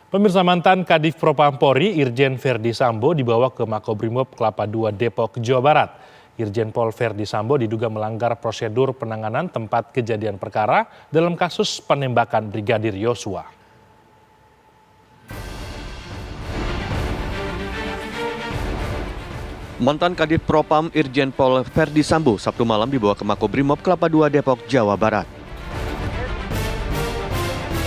Pemirsa, mantan Kadif Propampori Irjen Verdi Sambo dibawa ke Makobrimob Kelapa II Depok, Jawa Barat. Irjen Pol Verdi Sambo diduga melanggar prosedur penanganan tempat kejadian perkara dalam kasus penembakan Brigadir Yosua. Mantan Kadif Propam Irjen Pol Verdi Sambo Sabtu malam dibawa ke Makobrimob Kelapa II Depok, Jawa Barat.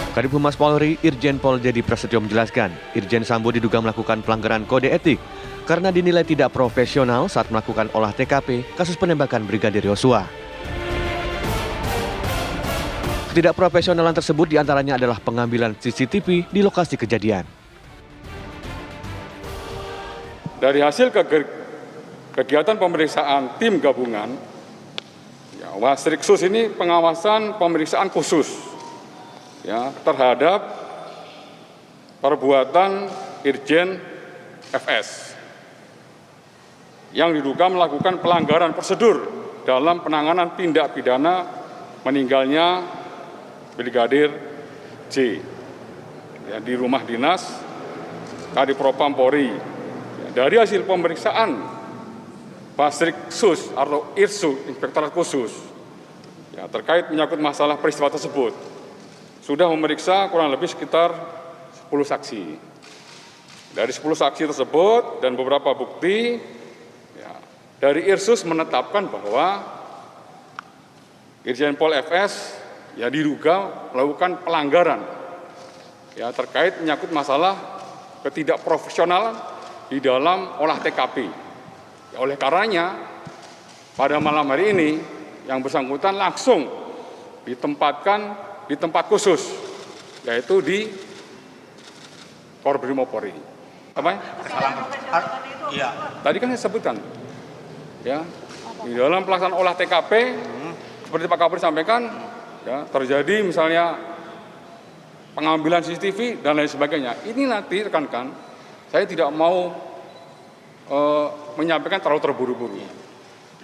Kadif Humas Polri Irjen Pol Dedi Prasetyo menjelaskan, Irjen Sambo diduga melakukan pelanggaran kode etik karena dinilai tidak profesional saat melakukan olah TKP kasus penembakan Brigadir Yosua. Ketidakprofesionalan tersebut diantaranya adalah pengambilan CCTV di lokasi kejadian. Dari hasil kegiatan pemeriksaan tim gabungan, Wasriksus ini pengawasan pemeriksaan khusus terhadap perbuatan Irjen FS yang diduga melakukan pelanggaran prosedur dalam penanganan tindak pidana meninggalnya Brigadir J di rumah dinas Kadif Propam Polri. Dari hasil pemeriksaan Wasriksus atau IRSU, Inspektorat Khusus, terkait menyangkut masalah peristiwa tersebut, sudah memeriksa kurang lebih sekitar 10 saksi. Dari 10 saksi tersebut dan beberapa bukti, dari IRSUS menetapkan bahwa Irjen Pol FS diduga melakukan pelanggaran terkait menyangkut masalah ketidakprofesionalan di dalam olah TKP. Oleh karenanya, pada malam hari ini yang bersangkutan langsung ditempatkan di tempat khusus, yaitu di Korbrimob Polri. Apa ya? Iya. Tadi kan saya sebutkan, di dalam pelaksanaan olah TKP, seperti Pak Kapolri sampaikan, terjadi misalnya pengambilan CCTV dan lain sebagainya. Ini nanti rekan-rekan, saya tidak mau menyampaikan terlalu terburu-buru.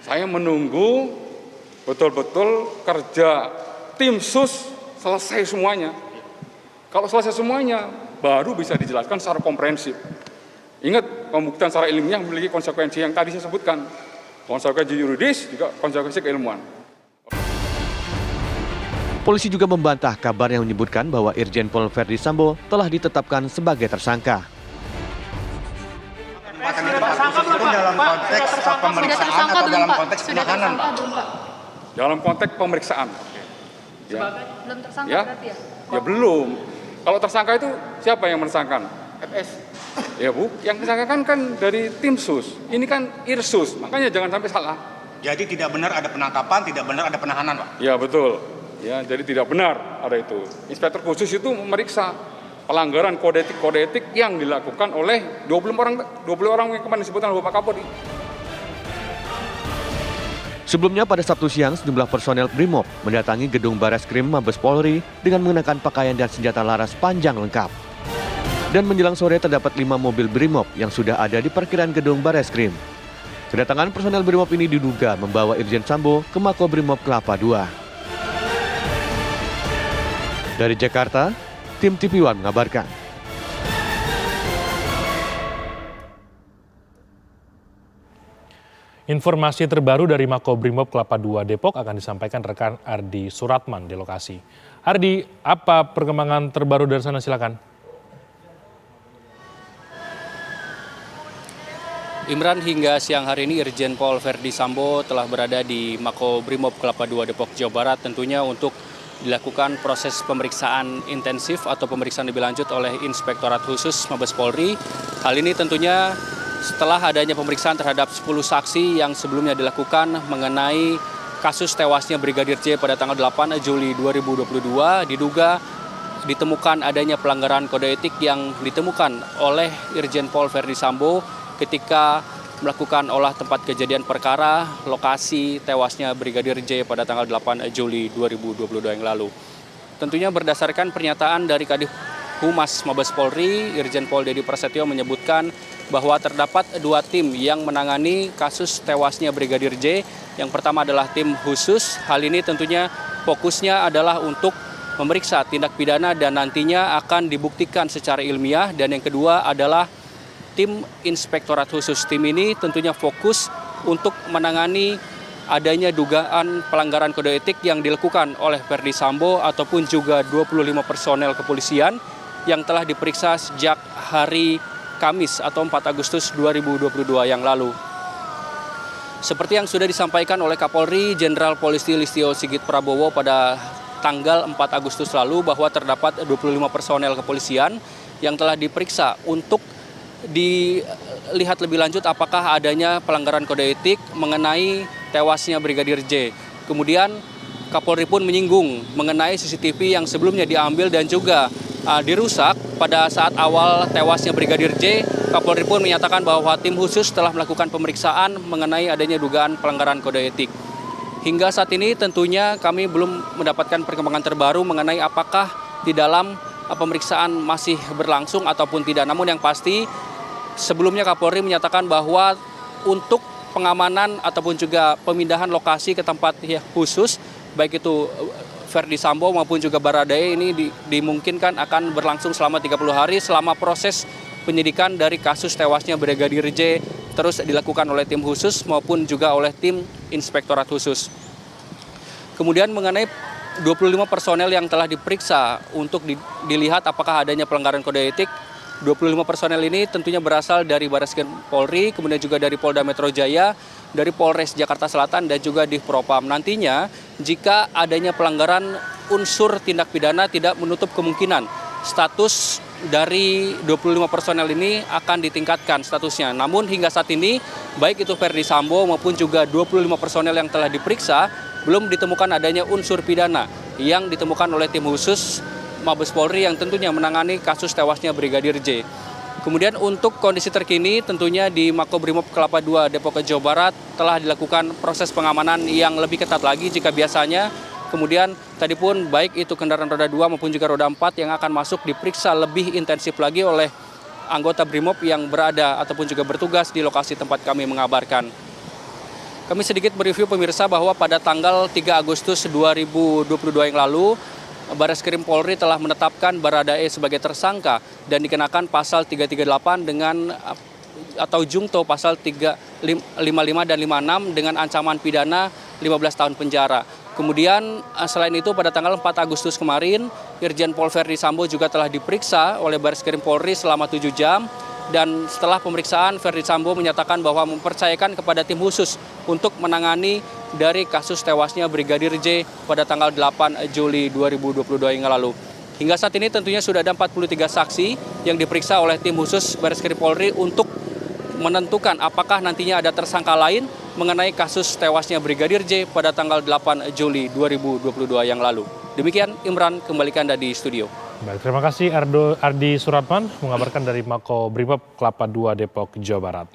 Saya menunggu betul-betul kerja tim sus selesai semuanya. Kalau selesai semuanya, baru bisa dijelaskan secara komprehensif. Ingat, pembuktian secara ilmiah memiliki konsekuensi yang tadi saya sebutkan. Konsekuensi yuridis, juga konsekuensi keilmuan. Polisi juga membantah kabar yang menyebutkan bahwa Irjen Pol Verdi Sambo telah ditetapkan sebagai tersangka. Dalam konteks pemeriksaan atau dalam konteks penahanan? Dalam konteks pemeriksaan. Belum tersangka berarti ya? Ya belum. Kalau tersangka itu siapa yang menersangkan? FS. Ya Bu, yang tersangkakan kan dari tim sus. Ini kan IRSUS, makanya jangan sampai salah. Jadi tidak benar ada penangkapan, tidak benar ada penahanan, Pak? Ya betul. Jadi tidak benar ada itu. Inspektur khusus itu memeriksa pelanggaran kode etik yang dilakukan oleh 20 orang yang kemarin disebutkan oleh Bapak Kapolri. Sebelumnya pada Sabtu siang, sejumlah personel Brimob mendatangi gedung Bareskrim Mabes Polri dengan mengenakan pakaian dan senjata laras panjang lengkap. Dan menjelang sore terdapat 5 mobil Brimob yang sudah ada di parkiran gedung Bareskrim. Kedatangan personel Brimob ini diduga membawa Irjen Sambo ke Makobrimob Kelapa II. Dari Jakarta, tim TV One mengabarkan. Informasi terbaru dari Makobrimob Kelapa II Depok akan disampaikan rekan Ardi Suratman di lokasi. Ardi, apa perkembangan terbaru dari sana? Silakan. Imran, hingga siang hari ini Irjen Pol Verdi Sambo telah berada di Makobrimob Kelapa II Depok, Jawa Barat, tentunya untuk dilakukan proses pemeriksaan intensif atau pemeriksaan lebih lanjut oleh Inspektorat Khusus Mabes Polri. Hal ini tentunya setelah adanya pemeriksaan terhadap 10 saksi yang sebelumnya dilakukan mengenai kasus tewasnya Brigadir J pada tanggal 8 Juli 2022, diduga ditemukan adanya pelanggaran kode etik yang ditemukan oleh Irjen Pol Verdi Sambo ketika melakukan olah tempat kejadian perkara lokasi tewasnya Brigadir J pada tanggal 8 Juli 2022 yang lalu. Tentunya berdasarkan pernyataan dari Kadif Humas Mabes Polri, Irjen Pol Dedi Prasetyo menyebutkan bahwa terdapat 2 tim yang menangani kasus tewasnya Brigadir J. Yang pertama adalah tim khusus. Hal ini tentunya fokusnya adalah untuk memeriksa tindak pidana dan nantinya akan dibuktikan secara ilmiah. Dan yang kedua adalah tim Inspektorat Khusus. Tim ini tentunya fokus untuk menangani adanya dugaan pelanggaran kode etik yang dilakukan oleh Ferdi Sambo ataupun juga 25 personel kepolisian yang telah diperiksa sejak hari Kamis atau 4 Agustus 2022 yang lalu. Seperti yang sudah disampaikan oleh Kapolri Jenderal Polisi Listio Sigit Prabowo pada tanggal 4 Agustus lalu bahwa terdapat 25 personel kepolisian yang telah diperiksa untuk dilihat lebih lanjut apakah adanya pelanggaran kode etik mengenai tewasnya Brigadir J. Kemudian Kapolri pun menyinggung mengenai CCTV yang sebelumnya diambil dan juga dirusak pada saat awal tewasnya Brigadir J. Kapolri pun menyatakan bahwa tim khusus telah melakukan pemeriksaan mengenai adanya dugaan pelanggaran kode etik. Hingga saat ini tentunya kami belum mendapatkan perkembangan terbaru mengenai apakah di dalam pemeriksaan masih berlangsung ataupun tidak. Namun yang pasti sebelumnya Kapolri menyatakan bahwa untuk pengamanan ataupun juga pemindahan lokasi ke tempat khusus, baik itu Ferdi Sambo maupun juga Baradae ini dimungkinkan akan berlangsung selama 30 hari selama proses penyidikan dari kasus tewasnya Brigadir J terus dilakukan oleh tim khusus maupun juga oleh tim Inspektorat Khusus. Kemudian mengenai 25 personel yang telah diperiksa untuk dilihat apakah adanya pelanggaran kode etik. 25 personel ini tentunya berasal dari Barreskrim Polri, kemudian juga dari Polda Metro Jaya, dari Polres Jakarta Selatan dan juga di Propam. Nantinya jika adanya pelanggaran unsur tindak pidana tidak menutup kemungkinan status dari 25 personel ini akan ditingkatkan statusnya. Namun hingga saat ini baik itu Ferdi Sambo maupun juga 25 personel yang telah diperiksa belum ditemukan adanya unsur pidana yang ditemukan oleh tim khusus Mabes Polri yang tentunya menangani kasus tewasnya Brigadir J. Kemudian untuk kondisi terkini tentunya di Makobrimob Kelapa II Depok Jawa Barat telah dilakukan proses pengamanan yang lebih ketat lagi jika biasanya. Kemudian tadi pun baik itu kendaraan roda 2 maupun juga roda 4 yang akan masuk diperiksa lebih intensif lagi oleh anggota Brimob yang berada ataupun juga bertugas di lokasi tempat kami mengabarkan. Kami sedikit mereview pemirsa bahwa pada tanggal 3 Agustus 2022 yang lalu, Barreskrim Polri telah menetapkan Baradae sebagai tersangka dan dikenakan pasal 338 dengan atau jungto pasal 55 dan 56 dengan ancaman pidana 15 tahun penjara. Kemudian selain itu pada tanggal 4 Agustus kemarin, Irjen Pol Ferdi Sambo juga telah diperiksa oleh Barreskrim Polri selama 7 jam. Dan setelah pemeriksaan, Ferdi Sambo menyatakan bahwa mempercayakan kepada tim khusus untuk menangani dari kasus tewasnya Brigadir J pada tanggal 8 Juli 2022 yang lalu. Hingga saat ini tentunya sudah ada 43 saksi yang diperiksa oleh tim khusus Barreskrim Polri untuk menentukan apakah nantinya ada tersangka lain mengenai kasus tewasnya Brigadir J pada tanggal 8 Juli 2022 yang lalu. Demikian Imran, kembalikan Anda di studio. Baik, terima kasih Ardi Suratman mengabarkan dari Makobrimob Kelapa II Depok, Jawa Barat.